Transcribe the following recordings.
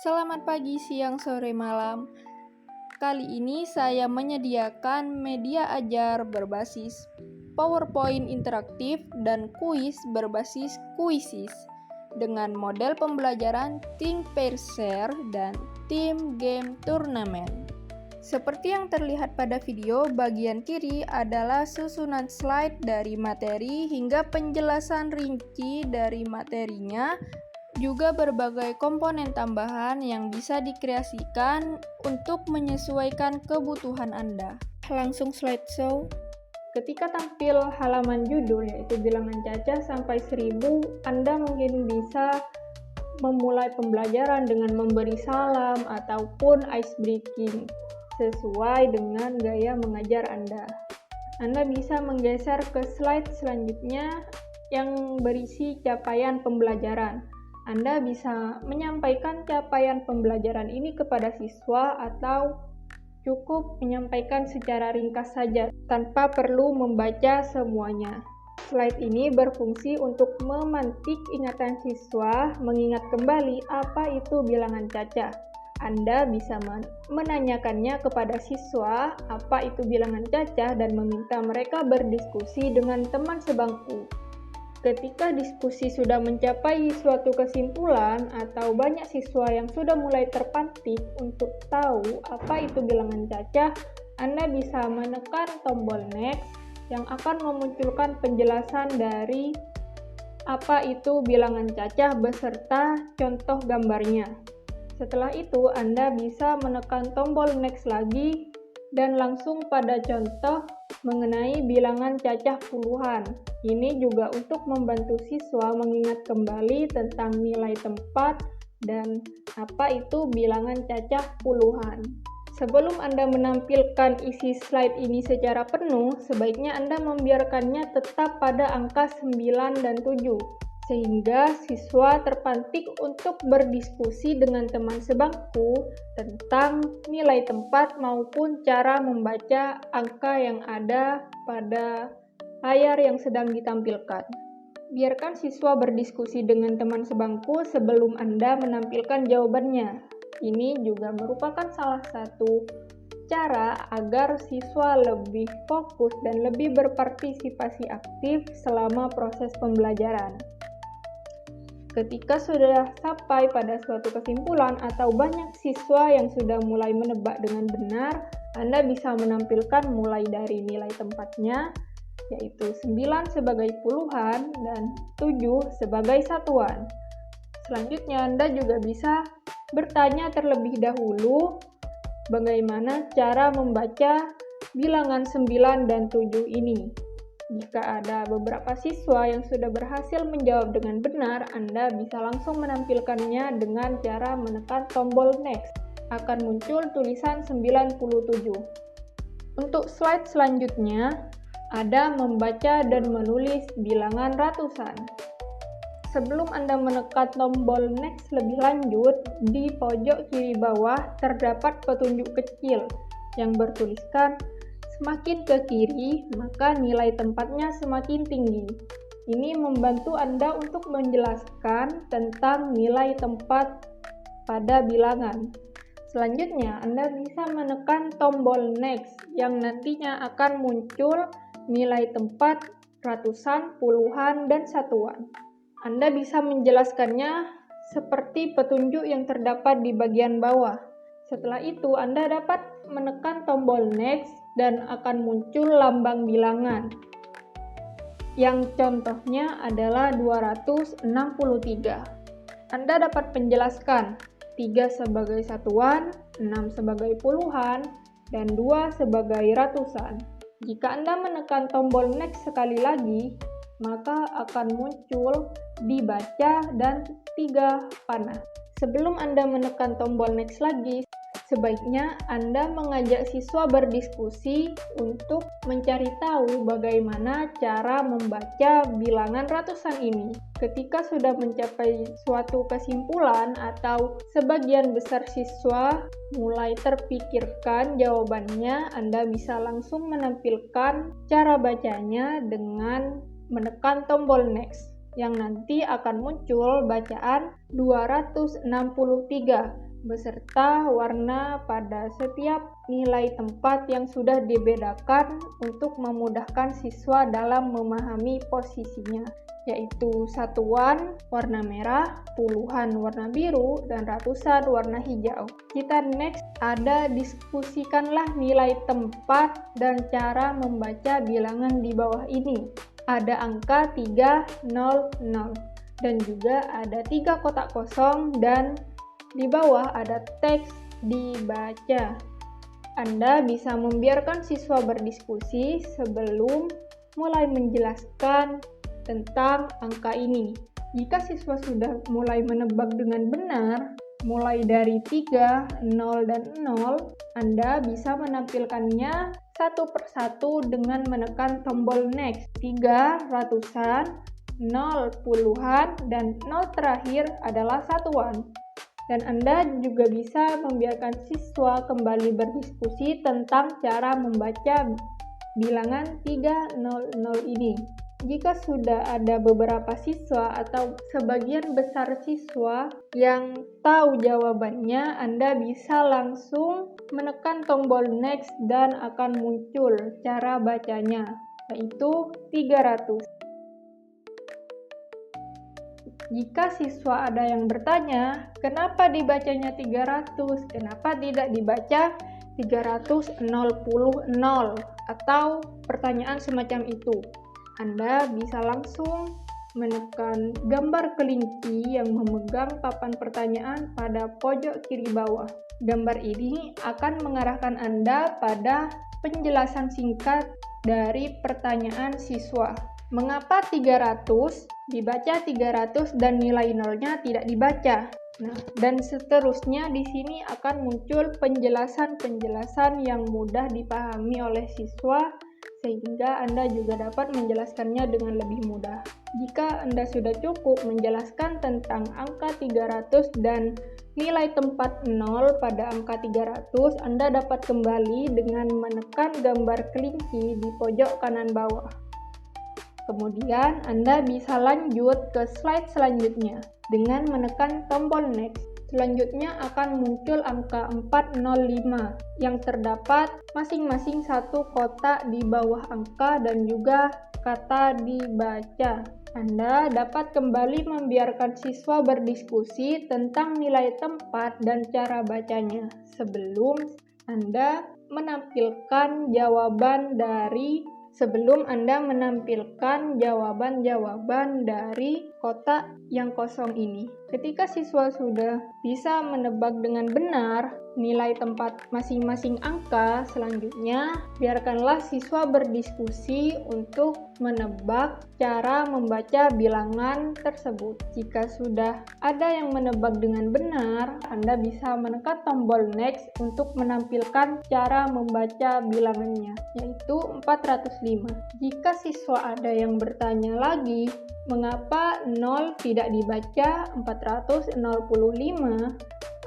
Selamat pagi, siang, sore, malam. Kali ini saya menyediakan media ajar berbasis PowerPoint interaktif dan kuis berbasis Quizizz dengan model pembelajaran Think Pair Share dan Team Game Turnamen. Seperti yang terlihat pada video, bagian kiri adalah susunan slide dari materi hingga penjelasan rinci dari materinya, juga berbagai komponen tambahan yang bisa dikreasikan untuk menyesuaikan kebutuhan Anda. Langsung slideshow. Ketika tampil halaman judul yaitu bilangan cacah sampai 1000, Anda mungkin bisa memulai pembelajaran dengan memberi salam ataupun ice breaking sesuai dengan gaya mengajar Anda. Anda bisa menggeser ke slide selanjutnya yang berisi capaian pembelajaran. Anda bisa menyampaikan capaian pembelajaran ini kepada siswa atau cukup menyampaikan secara ringkas saja tanpa perlu membaca semuanya. Slide ini berfungsi untuk memantik ingatan siswa mengingat kembali apa itu bilangan cacah. Anda bisa menanyakannya kepada siswa apa itu bilangan cacah dan meminta mereka berdiskusi dengan teman sebangku. Ketika diskusi sudah mencapai suatu kesimpulan atau banyak siswa yang sudah mulai terpantik untuk tahu apa itu bilangan cacah, Anda bisa menekan tombol next yang akan memunculkan penjelasan dari apa itu bilangan cacah beserta contoh gambarnya. Setelah itu, Anda bisa menekan tombol next lagi dan langsung pada contoh mengenai bilangan cacah puluhan. Ini juga untuk membantu siswa mengingat kembali tentang nilai tempat dan apa itu bilangan cacah puluhan. Sebelum Anda menampilkan isi slide ini secara penuh, sebaiknya Anda membiarkannya tetap pada angka 9 dan 7. Sehingga siswa terpantik untuk berdiskusi dengan teman sebangku tentang nilai tempat maupun cara membaca angka yang ada pada layar yang sedang ditampilkan. Biarkan siswa berdiskusi dengan teman sebangku sebelum Anda menampilkan jawabannya. Ini juga merupakan salah satu cara agar siswa lebih fokus dan lebih berpartisipasi aktif selama proses pembelajaran. Ketika sudah sampai pada suatu kesimpulan atau banyak siswa yang sudah mulai menebak dengan benar, Anda bisa menampilkan mulai dari nilai tempatnya, yaitu 9 sebagai puluhan dan 7 sebagai satuan. Selanjutnya, Anda juga bisa bertanya terlebih dahulu bagaimana cara membaca bilangan 9 dan 7 ini. Jika ada beberapa siswa yang sudah berhasil menjawab dengan benar, Anda bisa langsung menampilkannya dengan cara menekan tombol next. Akan muncul tulisan 97. Untuk slide selanjutnya, ada membaca dan menulis bilangan ratusan. Sebelum Anda menekan tombol next lebih lanjut, di pojok kiri bawah terdapat petunjuk kecil yang bertuliskan semakin ke kiri, maka nilai tempatnya semakin tinggi. Ini membantu Anda untuk menjelaskan tentang nilai tempat pada bilangan. Selanjutnya, Anda bisa menekan tombol next yang nantinya akan muncul nilai tempat ratusan, puluhan, dan satuan. Anda bisa menjelaskannya seperti petunjuk yang terdapat di bagian bawah. Setelah itu, Anda dapat menekan tombol next dan akan muncul lambang bilangan. Yang contohnya adalah 263. Anda dapat menjelaskan 3 sebagai satuan, 6 sebagai puluhan, dan 2 sebagai ratusan. Jika Anda menekan tombol next sekali lagi, maka akan muncul dibaca dan 3 panah. Sebelum Anda menekan tombol next lagi, sebaiknya Anda mengajak siswa berdiskusi untuk mencari tahu bagaimana cara membaca bilangan ratusan ini. Ketika sudah mencapai suatu kesimpulan atau sebagian besar siswa mulai terpikirkan jawabannya, Anda bisa langsung menampilkan cara bacanya dengan menekan tombol next, yang nanti akan muncul bacaan 263. beserta warna pada setiap nilai tempat yang sudah dibedakan untuk memudahkan siswa dalam memahami posisinya, yaitu satuan warna merah, puluhan warna biru, dan ratusan warna hijau. Kita next ada diskusikanlah nilai tempat dan cara membaca bilangan di bawah ini. Ada angka 300 dan juga ada 3 kotak kosong dan di bawah ada teks dibaca. Anda bisa membiarkan siswa berdiskusi sebelum mulai menjelaskan tentang angka ini. Jika siswa sudah mulai menebak dengan benar, mulai dari 3, 0, dan 0, Anda bisa menampilkannya satu persatu dengan menekan tombol next. 3 ratusan, 0 puluhan, dan 0 terakhir adalah satuan. Dan Anda juga bisa membiarkan siswa kembali berdiskusi tentang cara membaca bilangan 300 ini. Jika sudah ada beberapa siswa atau sebagian besar siswa yang tahu jawabannya, Anda bisa langsung menekan tombol next dan akan muncul cara bacanya, yaitu 300. Jika siswa ada yang bertanya, kenapa dibacanya 300? Kenapa tidak dibaca 300 atau pertanyaan semacam itu? Anda bisa langsung menekan gambar kelinci yang memegang papan pertanyaan pada pojok kiri bawah. Gambar ini akan mengarahkan Anda pada penjelasan singkat dari pertanyaan siswa. Mengapa 300 dibaca 300 dan nilai nolnya tidak dibaca? Nah, dan seterusnya di sini akan muncul penjelasan-penjelasan yang mudah dipahami oleh siswa sehingga Anda juga dapat menjelaskannya dengan lebih mudah. Jika Anda sudah cukup menjelaskan tentang angka 300 dan nilai tempat 0 pada angka 300, Anda dapat kembali dengan menekan gambar kelinci di pojok kanan bawah. Kemudian Anda bisa lanjut ke slide selanjutnya dengan menekan tombol next. Selanjutnya akan muncul angka 405 yang terdapat masing-masing satu kotak di bawah angka dan juga kata dibaca. Anda dapat kembali membiarkan siswa berdiskusi tentang nilai tempat dan cara bacanya sebelum Anda menampilkan jawaban dari kotak yang kosong ini. Ketika siswa sudah bisa menebak dengan benar nilai tempat masing-masing angka, selanjutnya biarkanlah siswa berdiskusi untuk menebak cara membaca bilangan tersebut. Jika sudah ada yang menebak dengan benar, Anda bisa menekan tombol next untuk menampilkan cara membaca bilangannya, yaitu 405. Jika siswa ada yang bertanya lagi, mengapa 0 tidak dibaca 405?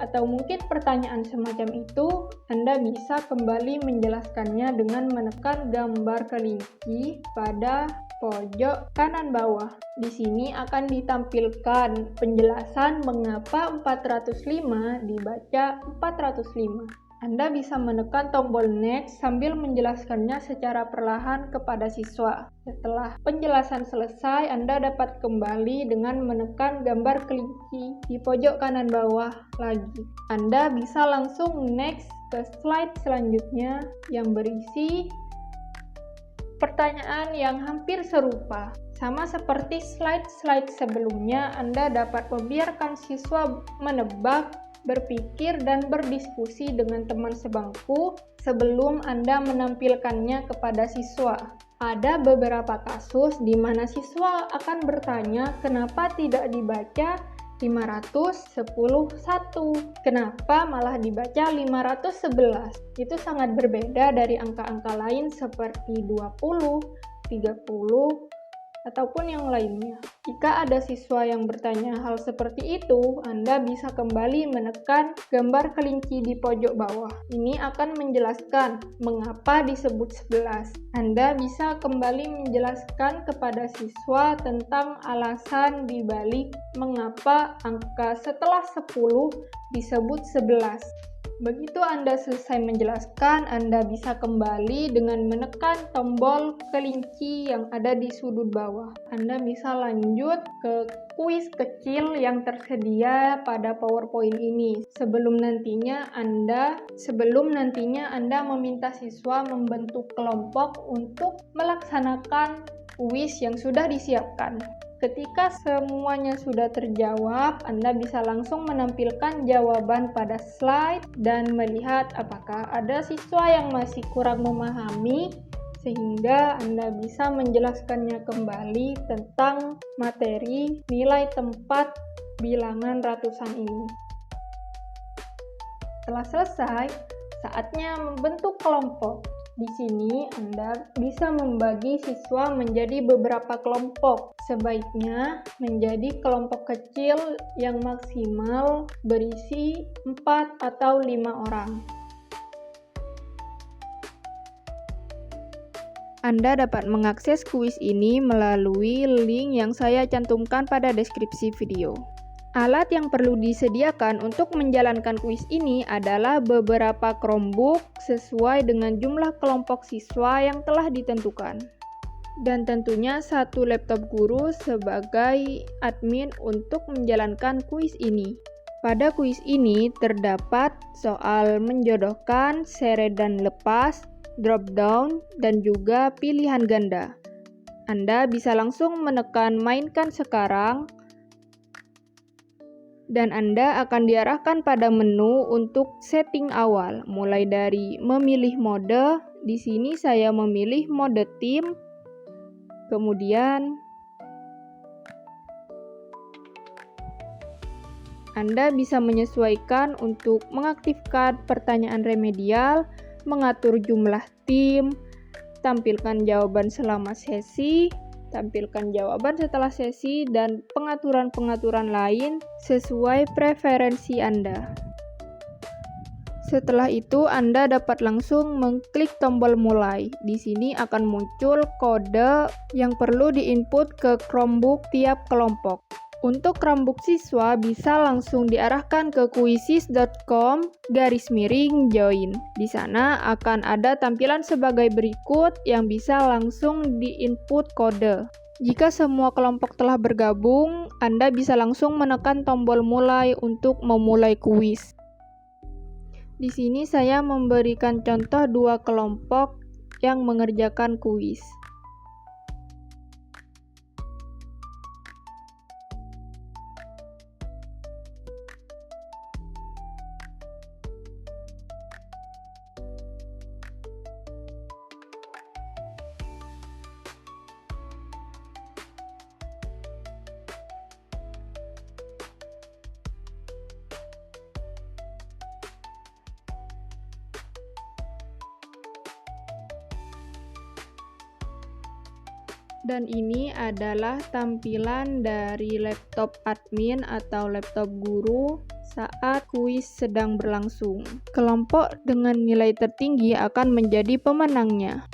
Atau mungkin pertanyaan semacam itu, Anda bisa kembali menjelaskannya dengan menekan gambar kelinci pada pojok kanan bawah. Di sini akan ditampilkan penjelasan mengapa 405 dibaca 405. Anda bisa menekan tombol next sambil menjelaskannya secara perlahan kepada siswa. Setelah penjelasan selesai, Anda dapat kembali dengan menekan gambar kelinci di pojok kanan bawah lagi. Anda bisa langsung next ke slide selanjutnya yang berisi pertanyaan yang hampir serupa. Sama seperti slide-slide sebelumnya, Anda dapat membiarkan siswa menebak, berpikir, dan berdiskusi dengan teman sebangku sebelum Anda menampilkannya kepada siswa. Ada beberapa kasus di mana siswa akan bertanya kenapa tidak dibaca 511, kenapa malah dibaca 511. Itu sangat berbeda dari angka-angka lain seperti 20, 30, ataupun yang lainnya. Jika ada siswa yang bertanya hal seperti itu, Anda bisa kembali menekan gambar kelinci di pojok bawah. Ini akan menjelaskan mengapa disebut 11. Anda bisa kembali menjelaskan kepada siswa tentang alasan dibalik mengapa angka setelah 10 disebut 11. Begitu Anda selesai menjelaskan, Anda bisa kembali dengan menekan tombol kelinci yang ada di sudut bawah. Anda bisa lanjut ke kuis kecil yang tersedia pada PowerPoint ini. Sebelum nantinya Anda meminta siswa membentuk kelompok untuk melaksanakan kuis yang sudah disiapkan. Ketika semuanya sudah terjawab, Anda bisa langsung menampilkan jawaban pada slide dan melihat apakah ada siswa yang masih kurang memahami, sehingga Anda bisa menjelaskannya kembali tentang materi nilai tempat bilangan ratusan ini. Setelah selesai, saatnya membentuk kelompok. Di sini Anda bisa membagi siswa menjadi beberapa kelompok. Sebaiknya menjadi kelompok kecil yang maksimal berisi 4 atau 5 orang. Anda dapat mengakses kuis ini melalui link yang saya cantumkan pada deskripsi video. Alat yang perlu disediakan untuk menjalankan kuis ini adalah beberapa Chromebook sesuai dengan jumlah kelompok siswa yang telah ditentukan. Dan tentunya satu laptop guru sebagai admin untuk menjalankan kuis ini. Pada kuis ini terdapat soal menjodohkan, seret dan lepas, drop down, dan juga pilihan ganda. Anda bisa langsung menekan mainkan sekarang, dan Anda akan diarahkan pada menu untuk setting awal, mulai dari memilih mode. Di sini saya memilih mode tim, kemudian Anda bisa menyesuaikan untuk mengaktifkan pertanyaan remedial, mengatur jumlah tim, tampilkan jawaban selama sesi, tampilkan jawaban setelah sesi, dan pengaturan-pengaturan lain sesuai preferensi Anda. Setelah itu, Anda dapat langsung mengklik tombol mulai. Di sini akan muncul kode yang perlu diinput ke Chromebook tiap kelompok. Untuk Chromebook siswa bisa langsung diarahkan ke quizzes.com/join. Di sana akan ada tampilan sebagai berikut yang bisa langsung diinput kode. Jika semua kelompok telah bergabung, Anda bisa langsung menekan tombol mulai untuk memulai kuis. Di sini saya memberikan contoh 2 kelompok yang mengerjakan kuis. Dan ini adalah tampilan dari laptop admin atau laptop guru saat kuis sedang berlangsung. Kelompok dengan nilai tertinggi akan menjadi pemenangnya.